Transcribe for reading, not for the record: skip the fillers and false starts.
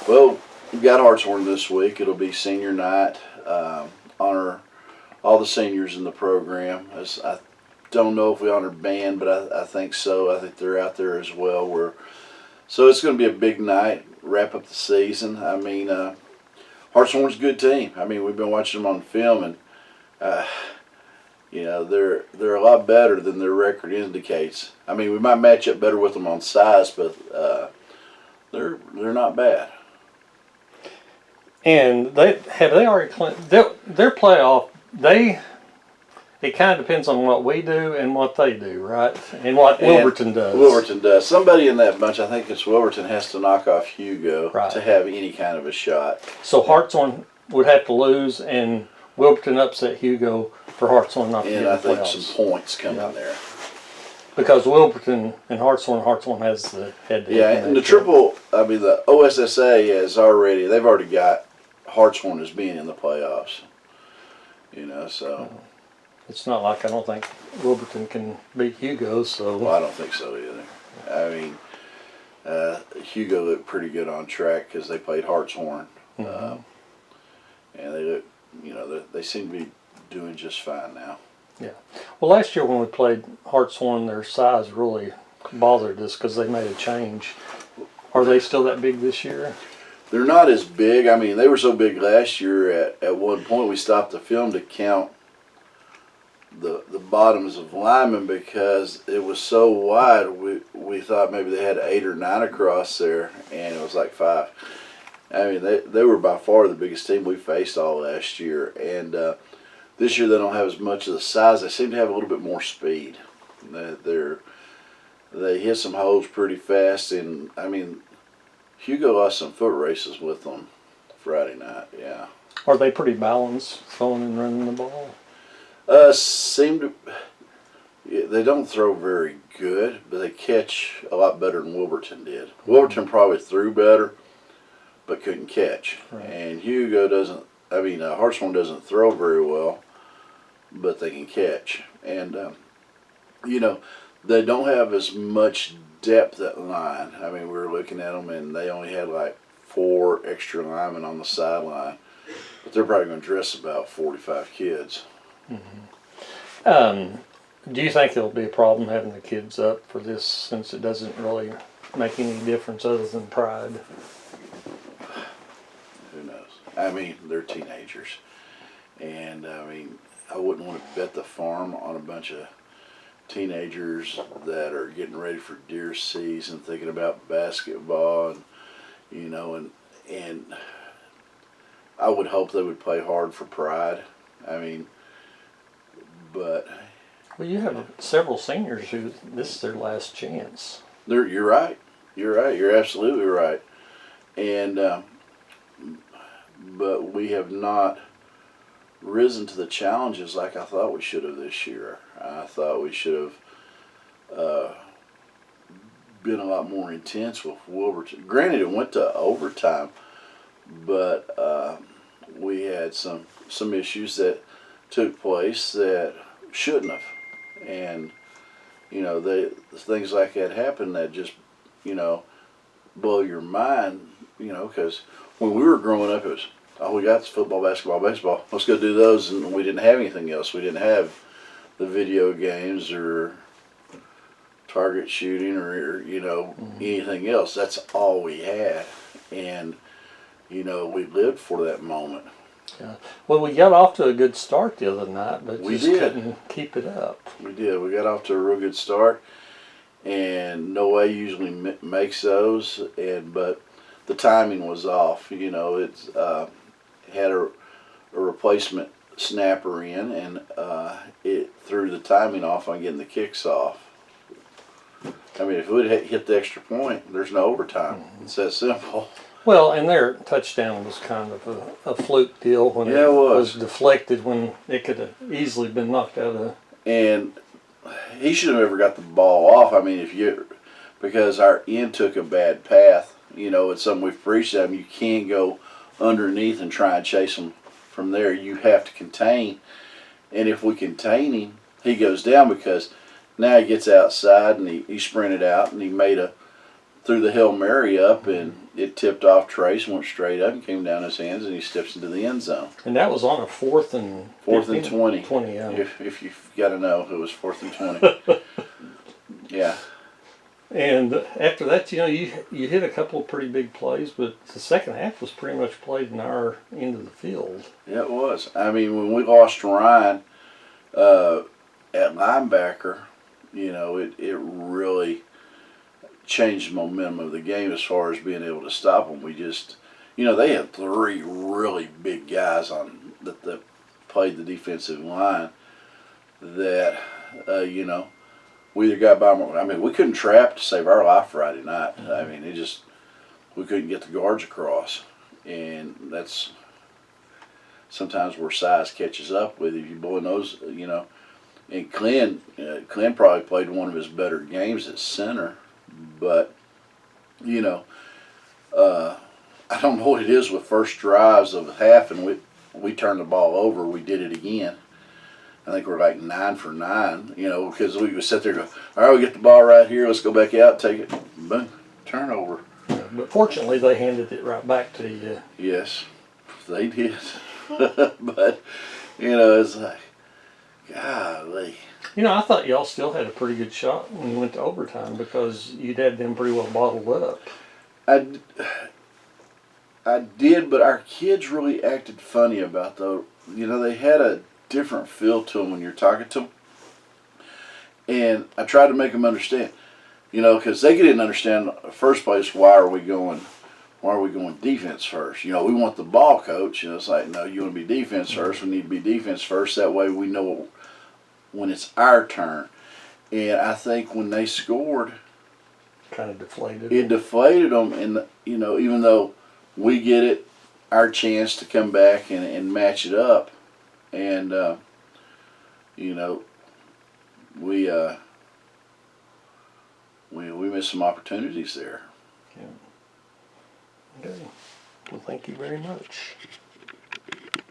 Well, we've got Hartshorne this week. It'll be senior night. Honor all the seniors in the program. I don't know if we honor band, but I think so. I think they're out there as well. So it's going to be a big night. Wrap up the season. I mean, Hartshorne's a good team. I mean, we've been watching them on film, and they're a lot better than their record indicates. I mean, we might match up better with them on size, but they're not bad. And they already their playoff. It kind of depends on what we do and what they do, right? And what Wilburton does. Wilburton does. Somebody in that bunch, I think it's Wilburton, has to knock off Hugo to have any kind of a shot. So Hartshorne would have to lose, and Wilburton upset Hugo for Hartshorne not to get the playoffs. And I think some points come in there. Because Wilburton and Hartshorne has the head-to-head. Yeah, and the OSSA they've already got Hartshorne as being in the playoffs. So. It's not like I don't think Wilburton can beat Hugo, so. Well, I don't think so either. I mean, Hugo looked pretty good on track because they played Hartshorne. And they look, they seem to be doing just fine now. Yeah. Well, last year when we played Hartshorne, their size really bothered us because they made a change. Are they still that big this year? They're not as big. I mean, they were so big last year. At one point, we stopped the film to count the bottoms of linemen because it was so wide. We thought maybe they had 8 or 9 across there, and it was like 5. I mean, they were by far the biggest team we faced all last year, and this year they don't have as much of the size. They seem to have a little bit more speed. They hit some holes pretty fast, and I mean, Hugo lost some foot races with them Friday night. Yeah. Are they pretty balanced throwing and running the ball? They don't throw very good, but they catch a lot better than Wilburton did. Wilburton probably threw better, but couldn't catch. Right. And Hugo doesn't. I mean, Hartshorne doesn't throw very well, but they can catch. And they don't have as much depth at line. I mean, we were looking at them, and they only had like 4 extra linemen on the sideline, but they're probably going to dress about 45 kids. Do you think there'll be a problem having the kids up for this since it doesn't really make any difference other than pride? Who knows? I mean, they're teenagers. And, I mean, I wouldn't want to bet the farm on a bunch of teenagers that are getting ready for deer season, thinking about basketball, and I would hope they would play hard for pride. I mean, but well, you have several seniors who this is their last chance. You're right. You're absolutely right. And but we have not risen to the challenges like I thought we should have this year. I thought we should have been a lot more intense with Wilburton. Granted, it went to overtime, but we had some issues that took place that shouldn't have, and things like that happen that just blow your mind, because when we were growing up it was, oh, we got football, basketball, baseball, let's go do those, and we didn't have anything else. We didn't have the video games or target shooting or anything else. That's all we had, and we lived for that moment. Yeah. Well, we got off to a good start the other night, but we just couldn't keep it up. We did. We got off to a real good start, and No Way usually makes those, but the timing was off. It's had a replacement snapper in, and it threw the timing off on getting the kicks off. I mean, if it would hit the extra point, there's no overtime. It's that simple. Well, and their touchdown was kind of a fluke deal when it was deflected when it could have easily been knocked out of. And he should have never got the ball off. I mean, because our end took a bad path. It's something we've preached to them. You can't go underneath and try and chase them from there. You have to contain. And if we contain him, he goes down because now he gets outside and he sprinted out and he threw the Hail Mary up, and it tipped off Trace, went straight up and came down his hands, and he steps into the end zone. And that was on a 4th and 20. 20, yeah. If you've got to know, it was 4th and 20. Yeah. And after that, you hit a couple of pretty big plays, but the second half was pretty much played in our end of the field. Yeah, it was. I mean, when we lost Ryan at linebacker, it really changed the momentum of the game as far as being able to stop them. We just, they had 3 really big guys on that played the defensive line that, we either got by them. I mean, we couldn't trap to save our life Friday night. Mm-hmm. I mean, we couldn't get the guards across, and that's sometimes where size catches up with you. You boy knows, And Glenn probably played one of his better games at center, but I don't know what it is with first drives of half, and we turned the ball over. We did it again. I think we're like 9 for 9, because we would sit there and go, all right, we get the ball right here. Let's go back out, take it, boom, turnover. Yeah, but fortunately, they handed it right back to you. Yes, they did. But, it's like, golly. I thought y'all still had a pretty good shot when you went to overtime because you'd had them pretty well bottled up. I did, but our kids really acted funny about those. They had a different feel to them when you're talking to them. And I tried to make them understand, because they didn't understand in the first place, why are we going defense first? We want the ball, coach. It's like, no, you want to be defense first. We need to be defense first. That way we know when it's our turn. And I think when they scored, kind of deflated. It deflated them, and even though we get it, our chance to come back and match it up, and we missed some opportunities there. Yeah. Okay. Well, thank you very much.